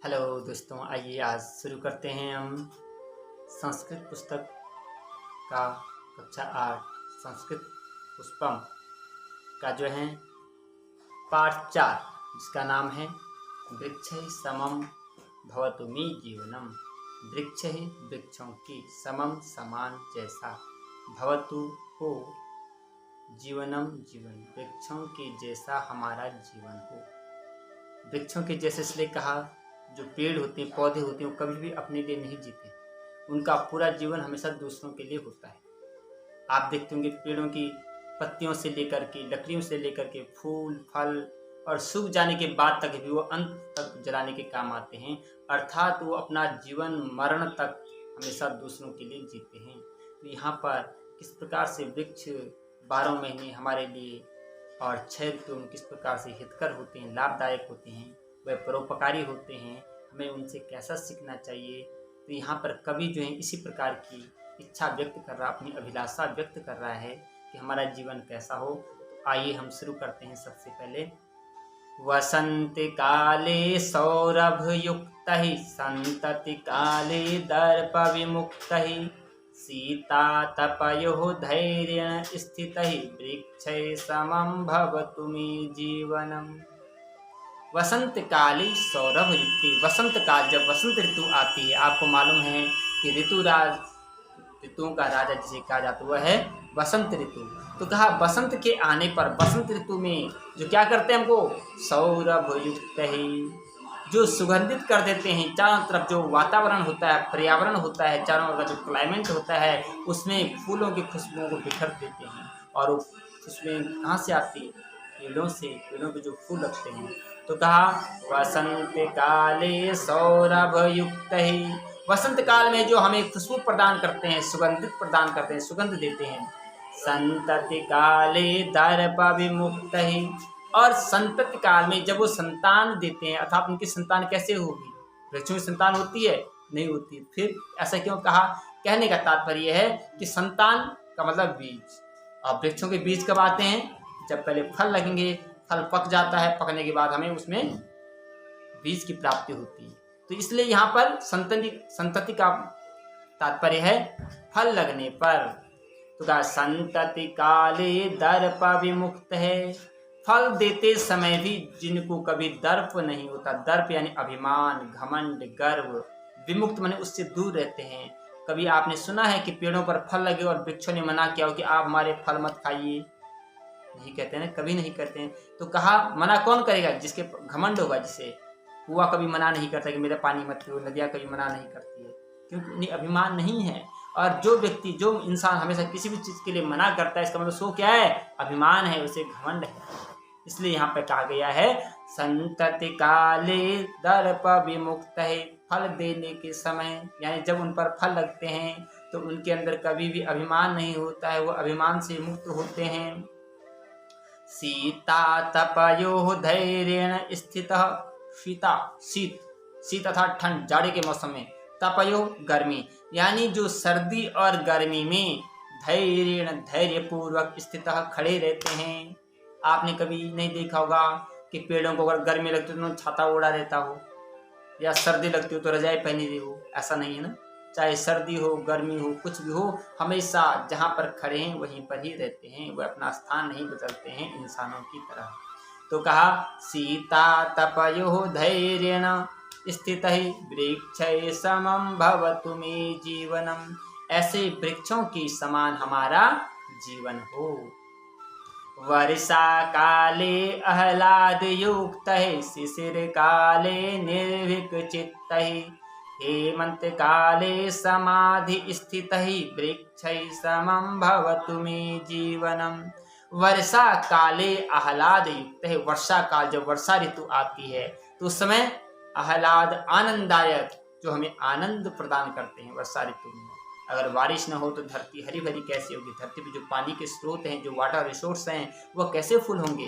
Hello दोस्तों, आइए आज शुरू करते हैं हम संस्कृत पुस्तक का कक्षा 8 संस्कृत पुष्पम का जो है पाठ 4, जिसका नाम है वृक्षैः समं भवतु मे जीवनम। वृक्षैः वृक्षों की समम समान जैसा, भवतु हो जीवनम जीवन, वृक्षों के जैसा हमारा जीवन हो। वृक्षों के जैसे इसलिए कहा, जो पेड़ होते हैं, पौधे होते हैं, वो कभी भी अपने लिए नहीं जीते। उनका पूरा जीवन हमेशा दूसरों के लिए होता है। आप देखते होंगे पेड़ों की पत्तियों से लेकर के, लकड़ियों से लेकर के, फूल फल और सूख जाने के बाद तक भी वो अंत तक जलाने के काम आते हैं। अर्थात वो अपना जीवन मरण तक हमेशा दूसरों के लिए जीते हैं। तो यहाँ पर किस प्रकार से वृक्ष 12 महीने हमारे लिए और 6 ऋतु किस प्रकार से हितकर होते हैं, लाभदायक होते हैं, वह परोपकारी होते हैं, हमें उनसे कैसा सीखना चाहिए। तो यहाँ पर कवि जो है इसी प्रकार की इच्छा व्यक्त कर रहा, अपनी अभिलाषा व्यक्त कर रहा है कि हमारा जीवन कैसा हो। तो आइए हम शुरू करते हैं। सबसे पहले वसंत काले सौरभ युक्त ही, संतति काले दर्प विमुक्त ही, सीता तपयो धैर्य स्थित ही, वृक्षै समं भवतु मे जीवनम। वसंत काली सौरभ युक्ति, वसंत काल, जब वसंत ऋतु आती है, आपको मालूम है कि ऋतुओं का राजा जिसे कहा जाता है वह है वसंत ऋतु। तो कहा वसंत के आने पर, वसंत ऋतु में जो क्या करते हैं हमको, सौरभ युक्त ही, जो सुगंधित कर देते हैं। चारों तरफ जो वातावरण होता है, पर्यावरण होता है, चारों ओर का जो क्लाइमेट होता है, उसमें फूलों की खुशबुओं को बिखर देते हैं। और वो खुशबुएं कहाँ से आती है? पेड़ों से, पेड़ों के जो फूल लगते हैं। तो कहा वसंत काले सौरभ युक्त ही, वसंत काल में जो हमें खुशबू प्रदान करते हैं, सुगंधित प्रदान करते हैं, सुगंध देते हैं। संतति काले दर्प विमुक्त ही, और संतति काल में जब वो संतान देते हैं, अर्थात उनकी संतान कैसे होगी? वृक्षों की संतान होती है? नहीं होती। फिर ऐसा क्यों कहा? कहने का तात्पर्य है कि संतान का मतलब बीज। और वृक्षों के बीज कब आते हैं? जब पहले फल लगेंगे, फल पक जाता है, पकने के बाद हमें उसमें बीज की प्राप्ति होती है। तो इसलिए यहाँ पर संतति का तात्पर्य है फल लगने पर। तो कहा संतति काले दर्प विमुक्त है, फल देते समय भी जिनको कभी दर्प नहीं होता, दर्प यानी अभिमान, घमंड, गर्व, विमुक्त माने उससे दूर रहते हैं। कभी आपने सुना है कि पेड़ों पर फल लगे और वृक्षों ने मना किया हो कि आप हमारे फल मत खाइए? नहीं कहते हैं, कभी नहीं करते हैं। तो कहा मना कौन करेगा? जिसके घमंड होगा, जिसे कुआं कभी मना नहीं करता कि मेरा पानी मत पियो, नदियाँ कभी मना नहीं करती है, क्योंकि उन्हें अभिमान नहीं है। और जो व्यक्ति, जो इंसान हमेशा किसी भी चीज़ के लिए मना करता है, इसका मतलब सो क्या है? अभिमान है, उसे घमंड है। इसलिए यहाँ पे कहा गया है संतति काले दर्प विमुक्त है, फल देने के समय, यानी जब उन पर फल लगते हैं तो उनके अंदर कभी भी अभिमान नहीं होता है, वो अभिमान से मुक्त होते हैं। सीता तपयो धैर्येण स्थितः, शीता शीत, शीत अर्थात ठंड, जाड़े के मौसम में, तपयो गर्मी, यानी जो सर्दी और गर्मी में धैर्येण धैर्य पूर्वक स्थितः खड़े रहते हैं। आपने कभी नहीं देखा होगा कि पेड़ों को अगर गर्मी लगती है तो छाता ओढ़ा रहता हो, या सर्दी लगती हो तो रजाई पहनी रही हो, ऐसा नहीं है ना। चाहे सर्दी हो, गर्मी हो, कुछ भी हो, हमेशा जहाँ पर खड़े हैं वहीं पर ही रहते हैं, वह अपना स्थान नहीं बदलते हैं इंसानों की तरह। तो कहा सीता तपयो धैर्येण स्थितः वृक्षै समं भवतु मे जीवनम, ऐसे वृक्षों के समान हमारा जीवन हो। वर्षा काले आह्लाद युक्त है, शिशिर काले निर्भीक चित्त है, हेमंत काले समाधि स्थित ही, वृक्षै समं भवतु मे जीवनम। वर्षा काले आह्लाद युक्त है, वर्षा काल, जब वर्षा ऋतु आती है तो उस समय आह्लाद, आनंददायक, जो हमें आनंद प्रदान करते हैं वर्षा ऋतु में। अगर बारिश न हो तो धरती हरी भरी कैसे होगी? धरती पे जो पानी के स्रोत हैं, जो वाटर रिसोर्स हैं, वह कैसे फुल होंगे?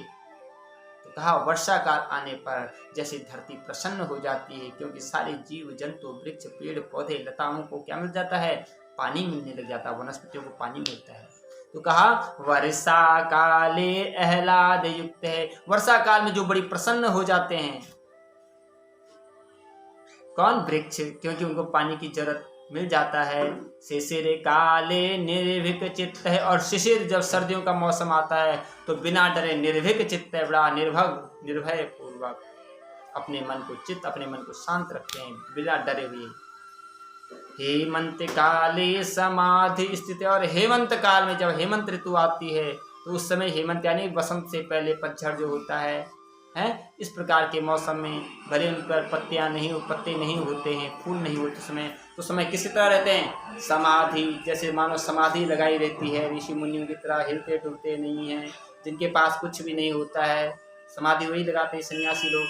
तो कहा वर्षा काल आने पर जैसे धरती प्रसन्न हो जाती है, क्योंकि सारे जीव जंतु, वृक्ष, पेड़ पौधे, लताओं को क्या मिल जाता है? पानी मिलने लग जाता है, वनस्पतियों को पानी मिलता है। तो कहा वर्षा काले आह्लाद युक्त है, वर्षा काल में जो बड़ी प्रसन्न हो जाते हैं, कौन? वृक्ष, क्योंकि उनको पानी की जरूरत मिल जाता है। शिशिर काले निर्भीक चित्त है, और शिशिर जब सर्दियों का मौसम आता है तो बिना डरे निर्भीक चित्त है, बड़ा निर्भय पूर्वक अपने मन को अपने मन को शांत रखते हैं बिना डरे हुए। हेमंत काले समाधि स्थित, और हेमंत काल में जब हेमंत ऋतु आती है तो उस समय, हेमंत यानी बसंत से पहले पतझड़ जो होता है, इस प्रकार के मौसम में भले उन पर पत्ते नहीं होते हैं, फूल नहीं होते, तो समय किसी तरह रहते हैं? समाधि, जैसे मानो समाधि लगाई रहती है, ऋषि मुनियों की तरह हिलते डुलते नहीं हैं, जिनके पास कुछ भी नहीं होता है, समाधि वही लगाते हैं सन्यासी लोग।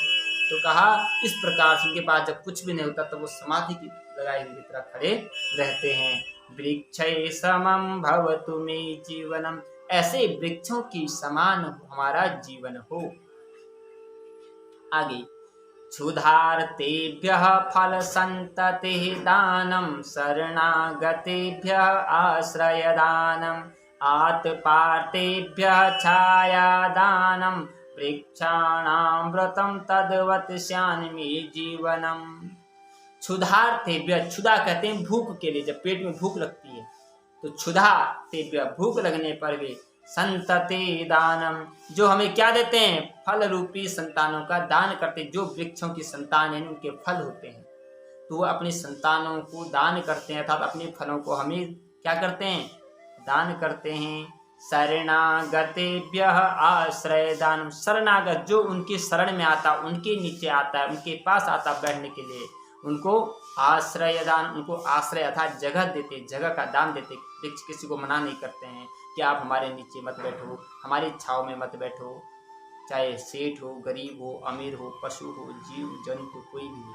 तो कहा इस प्रकार से उनके पास जब कुछ भी नहीं होता तो वो समाधि की लगाई हुई तरह खड़े रहते हैं। वृक्षै समं भवतु मे जीवनम, ऐसे वृक्षों की समान हमारा जीवन हो। आगे, क्षुधार्तेभ्यः फल संततिः दानं, शरणागतेभ्यः आश्रयदानम्, आतपार्तेभ्यः छायादानं, वृक्षाणां व्रतं तद्वत् स्यान्मे जीवनम। क्षुधार्तेभ्यः, क्षुधा कहते हैं भूख के लिए, जब पेट में भूख लगती है तो क्षुधार्तेभ्यः, भूख लगने पर भी, संतति दानम, जो हमें क्या देते हैं? फल रूपी संतानों का दान करते हैं। जो वृक्षों की संतान है उनके फल होते हैं, तो वो अपनी संतानों को दान करते हैं, अर्थात अपने फलों को हमें क्या करते हैं? दान करते हैं। शरणागतेभ्यः आश्रय दानम, शरणागत जो उनकी शरण में आता, उनके नीचे आता है, उनके पास आता बैठने के लिए, उनको आश्रय दान, उनको आश्रय अर्थात जगह देते, जगह का दान देते। वृक्ष किसी को मना नहीं करते हैं कि आप हमारे नीचे मत बैठो, हमारी छाव में मत बैठो, चाहे सेठ हो, गरीब हो, अमीर हो, पशु हो, जीव जंतु कोई भी हो।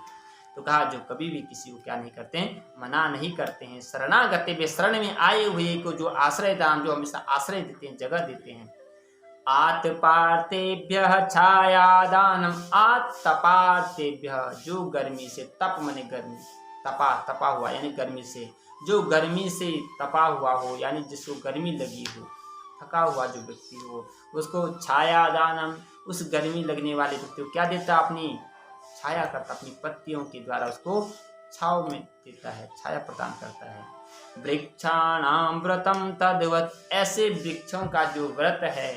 तो कहा जो कभी भी किसी को क्या नहीं करते हैं? मना नहीं करते हैं। शरणागते वे, शरण में आए हुए को जो आश्रय दान, जो हमेशा आश्रय देते हैं, जगह देते हैं। आतपार्तेभ्यः छायादानम, आतपार्तेभ्यः, जो गर्मी से, तप मने गर्मी, तपा हुआ यानी गर्मी से, जो गर्मी से तपा हुआ हो, यानी जिसको गर्मी लगी हो, थका हुआ जो व्यक्ति हो, उसको छायादानम, उस गर्मी लगने वाले व्यक्ति को क्या देता? अपनी छाया करता, अपनी पत्तियों के द्वारा उसको छाव में देता है, छाया प्रदान करता है। वृक्षाणां व्रतम तद्वत्, ऐसे वृक्षों का जो व्रत है,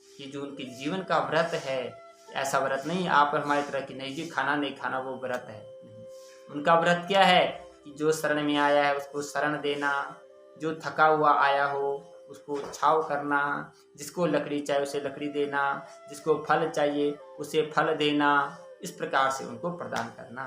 कि जो उनके जीवन का व्रत है, ऐसा व्रत नहीं आप हमारी तरह की नहीं जी खाना नहीं खाना वो व्रत है। उनका व्रत क्या है? कि जो शरण में आया है उसको शरण देना, जो थका हुआ आया हो उसको छाव करना, जिसको लकड़ी चाहिए उसे लकड़ी देना, जिसको फल चाहिए उसे फल देना, इस प्रकार से उनको प्रदान करना।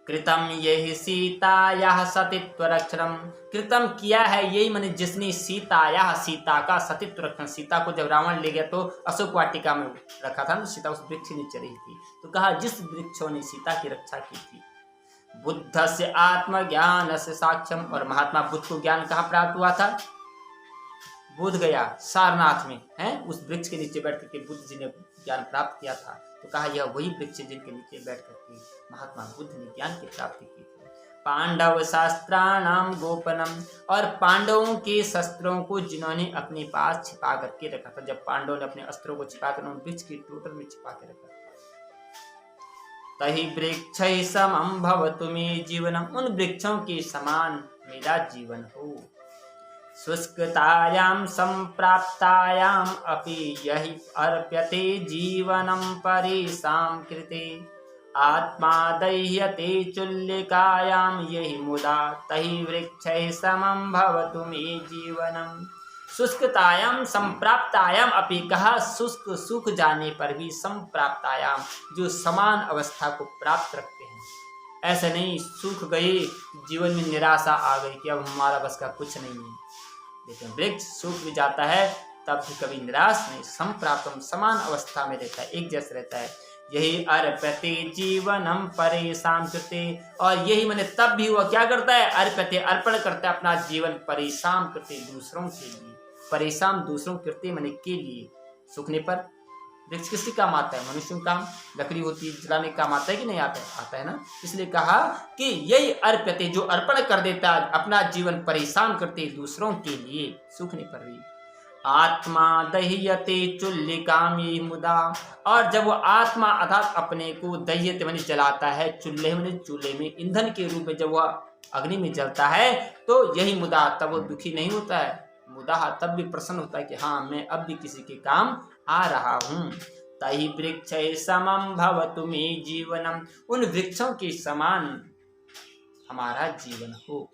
कृतम यही सीतायाः सतित्व रक्षणम, कृतम किया है यही मैंने जिसने सीतायाः, सीता का सतित्व रक्षण, सीता को जब रावण ले गया तो अशोक वाटिका में रखा था, तो सीता उस वृक्ष नीचे रही थी। तो कहा जिस वृक्षों ने सीता की रक्षा की थी। बुद्ध से आत्मज्ञान से साक्ष्यम, और महात्मा बुद्ध को ज्ञान कहाँ प्राप्त हुआ था? बोध गया सारनाथ में, है उस वृक्ष के नीचे बैठ करके बुद्ध जी ने ज्ञान प्राप्त किया था। तो कहा यह वही वृक्ष जिनके नीचे बैठ करके महात्मा बुद्ध ने ज्ञान की प्राप्ति की थी। पांडव शास्त्राणाम गोपनम, और पांडवों के शस्त्रों को जिन्होंने अपने पास छिपा करके रखा था, जब पांडवों ने अपने अस्त्रों को छिपा कर उन वृक्ष की टोटर में छिपा के रखा, तहि वृक्षै समं भवतु मे जीवनम, उन वृक्षों के समान मेरा जीवन हो। शुष्कतायां संप्राप्तायां अपि यहि अर्प्यते जीवनं परेषां कृते, आत्मा दह्यते चुल्लिकायां यहि मुदा तहि वृक्षैः समं भवतु मे जीवनम्। शुष्कतायां संप्राप्तायां अपि, कहा शुष्क सूख जाने पर भी, संप्राप्तायां जो समान अवस्था को प्राप्त रखते हैं। ऐसे नहीं सूख गए जीवन में निराशा आ गई कि अब हमारा बस का कुछ नहीं है, लेकिन वृक्ष सूख भी जाता है तब भी कभी निराश नहीं, संप्राप्तम समान अवस्था में रहता है, एक जैसा रहता है। यही अर्प्यते जीवनम परेषां कृते, और यही मैंने तब भी हुआ क्या करता है? अर्प्यते अर्पण करता है अपना जीवन, परेषां कृते दूसरों के लिए, परेषां दूसरों कृते मैंने के लिए। सूखने पर वृक्ष किसके काम आता है? मनुष्यों काम, लकड़ी होती है जलाने काम आता है कि नहीं आता है? आता है ना। इसलिए कहा कि यही अर्प्यते जो अर्पण कर देता अपना जीवन, परेशान करते दूसरों के लिए सूखने पर भी। आत्मा दह्यते चुल्लिकाम ये मुदा। और जब वो आत्मा अर्थात अपने को दह्यते माने जलाता है, चूल्हे माने चूल्हे में ईंधन के रूप में जब वह अग्नि में जलता है तो यही मुदा, तब वो दुखी नहीं होता है। मुदा तब भी प्रसन्न होता है कि हाँ मैं अब भी किसी के काम आ रहा हूँ। तहि वृक्ष समम भवतु मे जीवनम, उन वृक्षों के समान हमारा जीवन हो।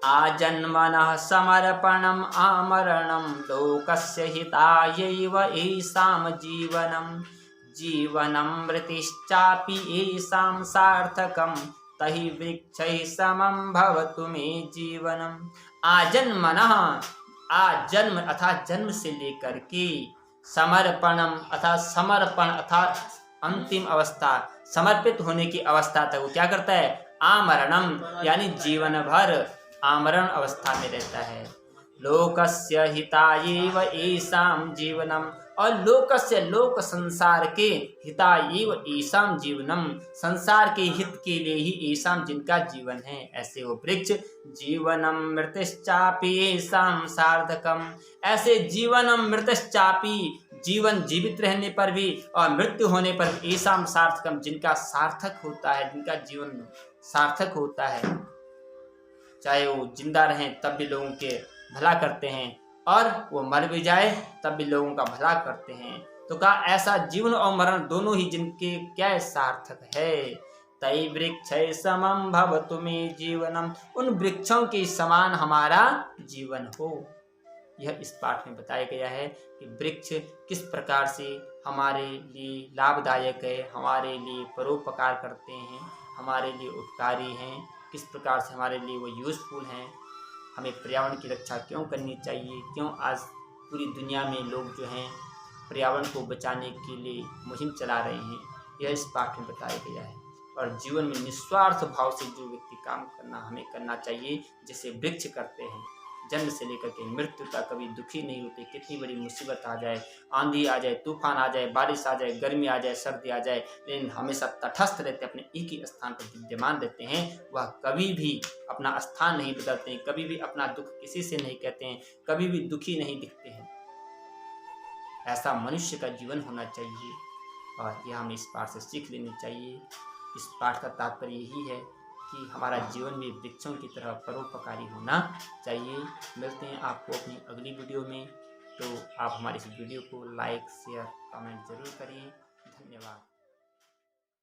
आजन्मनः समर्पणम आमरणम लोकस्य हितायैव एषां जीवनम, जीवनम मृतिश्चापि एषां सार्थकम तहि वृक्षैः समं भवतु मे जीवनम। आजन्मनः, आजन्म अर्थात जन्म से लेकर के, समर्पणम अर्थात समर्पण अर्थात अंतिम अवस्था, समर्पित होने की अवस्था तक वो क्या करता है, आमरणम यानी जीवन भर आमरण अवस्था में रहता है। लोकस्य हितायैव एषां जीवनम, और लोकस्य लोक संसार के, हितायैव एषां जीवनम संसार के हित के लिए ही एषां जिनका जीवन है, ऐसे वो वृक्ष। जीवनम मृतश्चापि एषां सार्थकम, ऐसे जीवनम मृतश्चापि जीवन जीवित रहने पर भी और मृत्यु होने पर एषां सार्थकम जिनका सार्थक होता है, जिनका जीवन सार्थक होता है, चाहे वो जिंदा रहें तब भी लोगों के भला करते हैं और वो मर भी जाए तब भी लोगों का भला करते हैं। तो कहा ऐसा जीवन और मरण दोनों ही जिनके क्या सार्थक है। तई वृक्ष समम भवतु मे जीवनम, उन वृक्षों के समान हमारा जीवन हो। यह इस पाठ में बताया गया है कि वृक्ष किस प्रकार से हमारे लिए लाभदायक है, हमारे लिए परोपकार करते हैं, हमारे लिए उपकारी हैं, किस प्रकार से हमारे लिए वो यूज़फुल हैं। हमें पर्यावरण की रक्षा क्यों करनी चाहिए, क्यों आज पूरी दुनिया में लोग जो हैं पर्यावरण को बचाने के लिए मुहिम चला रहे हैं, यह इस पाठ में बताया गया है। और जीवन में निस्वार्थ भाव से जो व्यक्ति काम हमें करना चाहिए, जैसे वृक्ष करते हैं, जन्म से लेकर के मृत्यु तक कभी दुखी नहीं होते। कितनी बड़ी मुसीबत आ जाए, आंधी आ जाए, तूफान आ जाए, बारिश आ जाए, गर्मी आ जाए, सर्दी आ जाए, लेकिन हमेशा तटस्थ रहते, अपने एक ही स्थान पर विद्यमान रहते हैं। वह कभी भी अपना स्थान नहीं बदलते हैं, कभी भी अपना दुख किसी से नहीं कहते हैं, कभी भी दुखी नहीं दिखते हैं। ऐसा मनुष्य का जीवन होना चाहिए और यह हमें इस पाठ से सीख लेनी चाहिए। इस पाठ का तात्पर्य यही है कि हमारा जीवन भी वृक्षों की तरह परोपकारी होना चाहिए। मिलते हैं आपको अपनी अगली वीडियो में, तो आप हमारी इस वीडियो को लाइक, शेयर, कमेंट जरूर करिए। धन्यवाद।